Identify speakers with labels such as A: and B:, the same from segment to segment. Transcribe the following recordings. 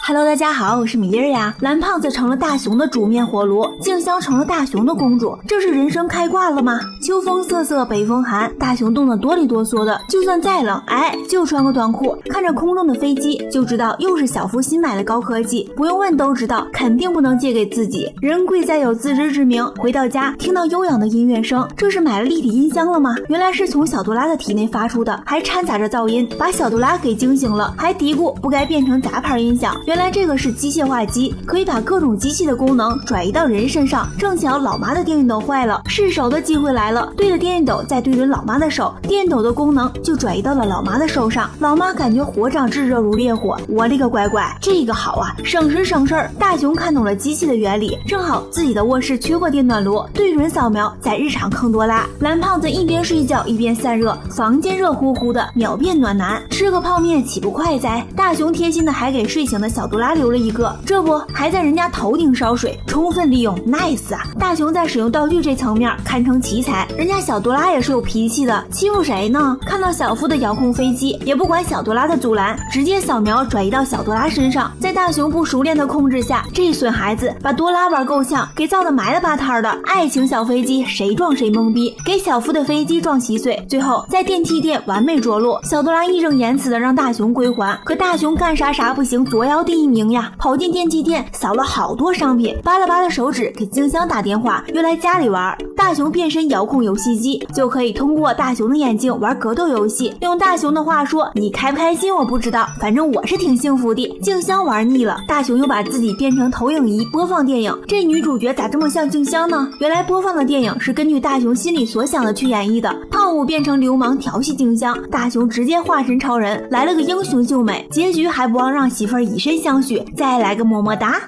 A: Hello， 大家好，我是米粒儿呀。蓝胖子成了大熊的煮面火炉，静香成了大熊的公主，这是人生开挂了吗？秋风瑟瑟，北风寒，大熊冻得哆里哆嗦的，就算再冷，就穿个短裤，看着空中的飞机，就知道又是小夫新买的高科技，不用问都知道，肯定不能借给自己。人贵在有自知之明。回到家，听到悠扬的音乐声，这是买了立体音箱了吗？原来是从小多拉的体内发出的，还掺杂着噪音，把小多拉给惊醒了，还嘀咕不该变成杂牌音响。原来这个是机械化机，可以把各种机器的功能转移到人身上。正巧老妈的电熨斗坏了，试手的机会来了，对着电熨斗再对准老妈的手，电熨斗的功能就转移到了老妈的手上。老妈感觉火掌炙热如烈火，我勒个乖乖，这个好啊，省时省事儿。大熊看懂了机器的原理，正好自己的卧室缺个电暖炉，对准扫描，在日常坑多拉。蓝胖子一边睡觉一边散热，房间热乎乎的，秒变暖男，吃个泡面岂不快哉？大熊贴心的还给睡醒的小多拉留了一个，这不还在人家头顶烧水，充分利用 nice 啊！大熊在使用道具这层面堪称奇才，人家小多拉也是有脾气的，欺负谁呢？看到小夫的遥控飞机，也不管小多拉的阻拦，直接扫描转移到小多拉身上。在大熊不熟练的控制下，这损孩子把多拉玩够呛，给造的埋了吧摊的。爱情小飞机谁撞谁懵逼，给小夫的飞机撞稀碎，最后在电梯店完美着陆。小多拉义正言辞的让大熊归还，可大熊干啥不行，左摇第一名呀，跑进电器店扫了好多商品，扒拉扒拉手指给静香打电话，约来家里玩。大熊变身遥控游戏机，就可以通过大熊的眼睛玩格斗游戏。用大熊的话说，你开不开心我不知道，反正我是挺幸福的。静香玩腻了，大熊又把自己变成投影仪播放电影，这女主角咋这么像静香呢？原来播放的电影是根据大熊心里所想的去演绎的。胖虎变成流氓调戏静香，大熊直接化身超人，来了个英雄救美，结局还不忘让媳妇儿以身相许，再来个么么哒。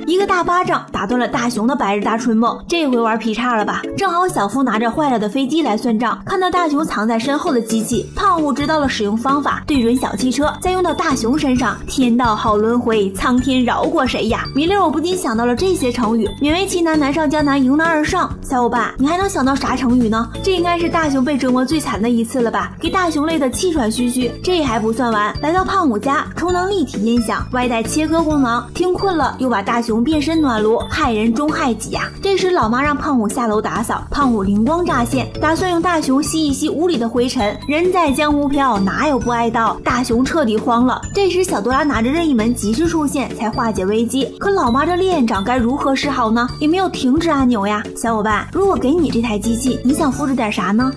A: 一个大巴掌打断了大熊的白日大春梦，这回玩劈叉了吧？正好小夫拿着坏了的飞机来算账，看到大熊藏在身后的机器，胖虎知道了使用方法，对准小汽车，再用到大熊身上。天道好轮回，苍天饶过谁呀？米粒我不禁想到了这些成语，勉为其难，难上加难，迎难而上。小伙伴，你还能想到啥成语呢？这应该是大熊被折磨最惨的一次了吧，给大熊累得气喘吁吁。这还不算完，来到胖虎家，充当立体音响，外带切割功能，听困了又把大熊变身暖炉，害人终害己呀！这时老妈让胖虎下楼打扫，胖虎灵光乍现，打算用大熊吸一吸屋里的灰尘。人在江湖飘，哪有不挨刀？大熊彻底慌了。这时小多拉拿着任意门及时出现，才化解危机。可老妈这烈焰掌该如何是好呢？也没有停止按钮呀！小伙伴，如果给你这台机器，你想复制点啥呢？